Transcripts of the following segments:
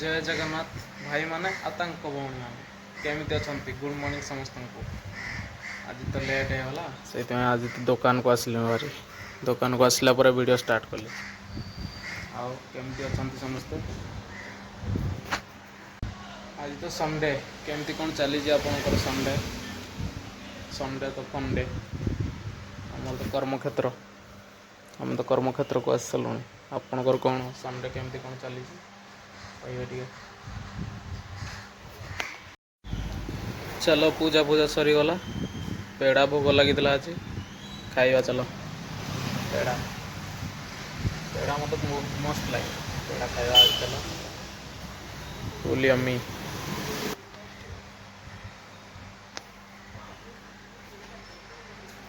जय जगन्नाथ भाई माने आतांक भौणी माने केमिति अछंती गुड मॉर्निंग समस्त को। आज तो लेट होगा से आज तो दुकान को आसली भारी दुकान को आसला पर वीडियो स्टार्ट कली। आउ केमिति अछंती समस्ते। आज तो संडे केमिति कौन चली आपंकर संडे संडे तो फन डे आम तो कर्मक्षेत्र आम तो कर्मक्षेत्र को आस सारूँ। आपणकर कौन संडे केमिति कौन चली कहे। चलो पूजा पूजा सरीगला पेड़ा भोग लगी आज खाइबा। चलो पेड़ा पेड़ा मत मस्त लगे पेड़ा खाइबा आज। चलो फुल यम्मी।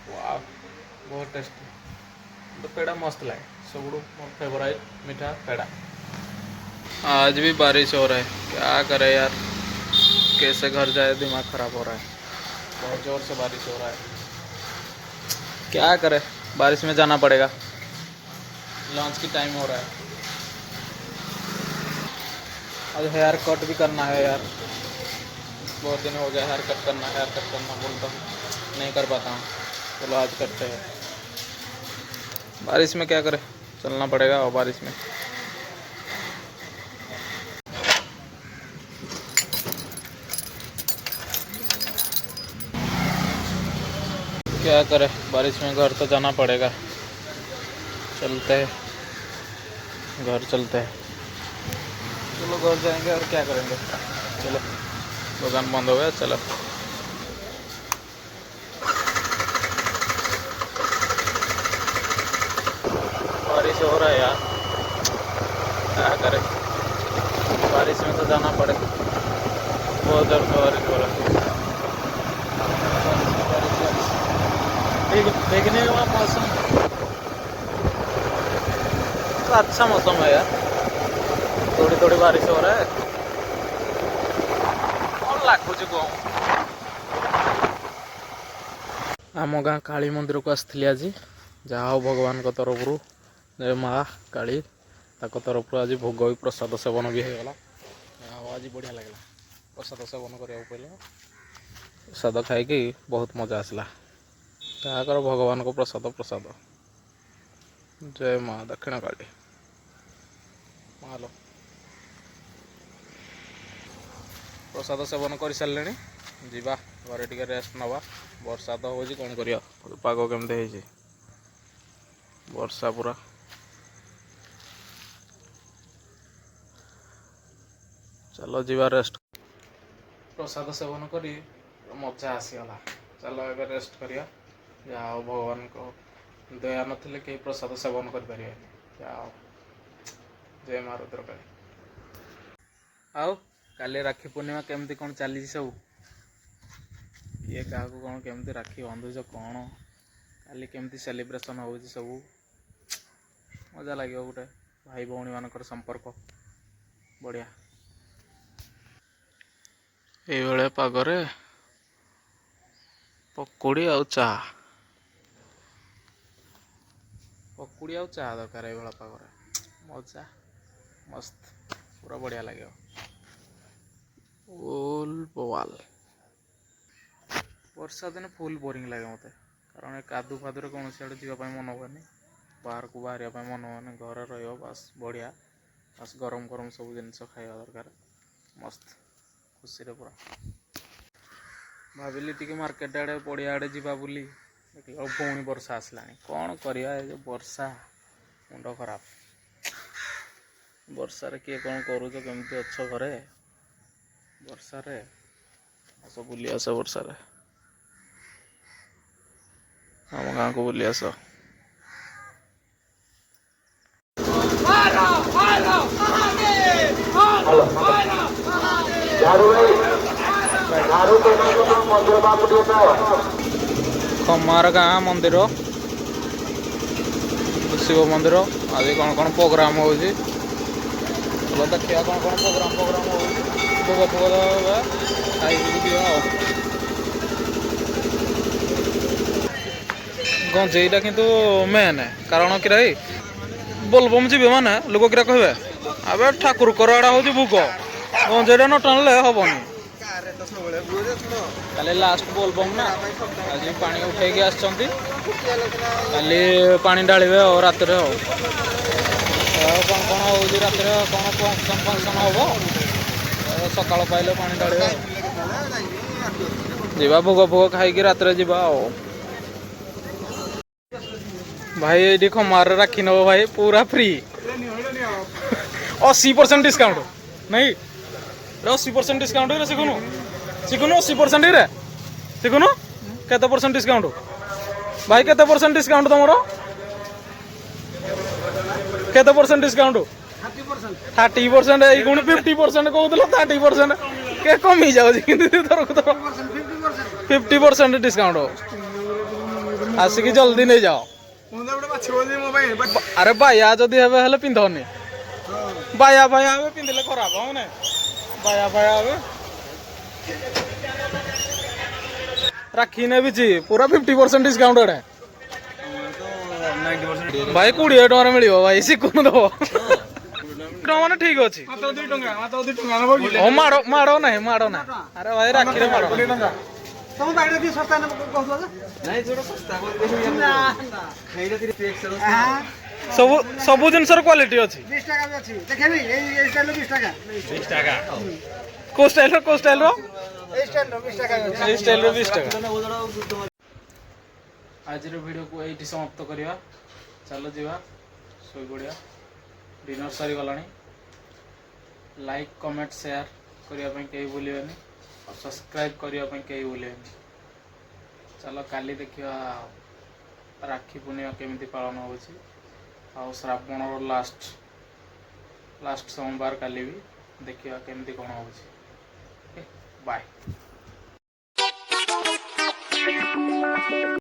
वाह बहुत टेस्टी तो पेड़ा मस्त लगे सब मोर फेवरेट मीठा पेड़ा। आज भी बारिश हो रहा है क्या करे यार कैसे घर जाए दिमाग खराब हो रहा है। बहुत जोर से बारिश हो रहा है क्या करे बारिश में जाना पड़ेगा। लंच की टाइम हो रहा है। आज हेयर कट भी करना है यार बहुत दिन हो गया हेयर कट करना बोलता हूँ नहीं कर पाता हूँ। चलो आज करते हैं। बारिश में क्या करे चलना पड़ेगा और बारिश में क्या करे बारिश में घर तो जाना पड़ेगा। चलते हैं घर चलते हैं। चलो घर जाएंगे और क्या करेंगे। चलो दुकान बंद हो गया। चलो बारिश हो रहा है यार क्या करे बारिश में तो जाना पड़ेगा। बहुत जोर से बारिश हो रहा है। देखने का मौसम तो अच्छा मौसम है यार थोड़ी थोड़ी बारिश हो रहा है और लगुच को। आम गाँ काली मंदिर को आसती आज जहा हो भगवान को तरफ जय माँ काली तरफ आज भोग भी प्रसाद सेवन भी होगा। आज बढ़िया लगे प्रसाद सेवन करने पड़े प्रसाद खाई बहुत मजा आसला। क्या कर भगवान को प्रसाद प्रसाद। जय माँ दक्षिण काली मालो प्रसाद सेवन कर सारे जीवा घरे टिके रेस्ट नवा। वर्षा तो हो कौन कर पाग केमती वर्षा पूरा। चलो जीवा रेस्ट प्रसाद सेवन कर मजा आसीगला। चलो ए रेस्ट करिया जहाँ भगवान को दया नथिले कहीं प्रसाद सेवन कर जय माँ रुद्रकाली। आओ काली राखी पूर्णिमा केमती कौन चली सब ये क्या कौन केमती राखी बांधुच कौन काली केमती सेलिब्रेशन हो सब मजा लगे गोटे भाई भौणी मानकर संपर्क बढ़िया। ये पागरे पकोड़ी आ चा पकोड़ी आ चा दरकार ये पागरे मजा मस्त पूरा बढ़िया लगे। फुल बवाल वर्षा दिन फुल बोरिंग लगे मत कारण कादू फादुरे कौन सियाड़े जावाई मन हुए बाहर को बाहर मन हुए घर रस बढ़िया बस गरम गरम सब जिन खाଇବା दरकार मस्त खुशी रे पूरा। भाविली टी मार्केट आड़े पड़िया आड़े जावा बोली पुणी वर्षा आसला कौन करवा जो वर्षा मुंड खराब वर्षार किए कौन करुच केमती अच्छ घरे वर्षार आस बुली आस वर्षार आम गाँ को बुली आस। खमार गाँ मंदिर शिव मंदिर आज कौन कौन प्रोग्राम हो चलो देखिए कौन कौन प्रोग्राम हो भोग फोग खाई गंजेईटा किंतु मेन कारण कि बोलबम जी मैंने लोक कि कहे আবে ঠাকুর করাটা হচ্ছে ভোগ যেটা ন টানলে হবনি কালি লাস্ট ବୋଲବମ୍ ନା ଆଜି ପାଣି ଉଠେଇକି ଆସିଛନ୍ତି କାଲି ପାଣି ଢାଳିବେ ଆଉ ରାତିରେ ଆଉ କ'ଣ କ'ଣ ହେଉଛି ରାତିରେ କ'ଣ ଫଙ୍କସନ୍ ହବ ସକାଳ ପାଇଲେ ପାଣି ଢାଳିବେ ଯିବା ଭୋଗ ଫୋଗ ଖାଇକି ରାତିରେ ଯିବା ଆଉ ଭାଇ ଏଇଠି ଖମାରରେ ରାଖି ନେବ ଭାଇ ପୁରା ଫ୍ରି 80% डिस्काउंट नहीं 80% डिस्काउंट रे सिकुनु सिकुनु 80% रे सिकुनु केते परसेंट डिस्काउंट भाई केते परसेंट डिस्काउंट तमरो केते परसेंट डिस्काउंट 30% एई गुण 50% कहउतलो 30% के कमी जाउ किंतु तोर 50% डिस्काउंट आसिक जल्दी नहीं जाओ अरे बाया जदि हेबे हेले पिंधनी बाया बाया आवे पिंधले खराब हो ने बाया बाया आवे राखी ने भी पूरा 50% डिस्काउंट है भाई 20 टଙ୍କା मिलियो भाई सिकुन दो माने ठीक अछि ओ मारो मारो ना अरे भाई राखी रे मारो तुम बाइड दी सस्ता न कहतो नाही जोडो सस्ता ना खैरा ती टेक्स सब जिनसर क्वालिटी अछि 20 টাকা भी अछि देखेबी এই স্টাইল 20 টাকা 20 টাকা को स्टाइल रो এই স্টাইল 20 টাকা এই স্টাইल रो 20 টাকা आज रो वीडियो को एठी समाप्त करिया चलो जीवा सोई बढिया डिनर सरी गलानी लाइक कमेंट शेयर करिया पई केही भूलिबेनी और सब्सक्राइब करिया पई केही भूलिबेनी चलो काली देखिया राखी पूर्णिमा केमिति पालन होछि आ श्रावण लास्ट सोमवार काली भी देखिया केमिति कोन होछि बाय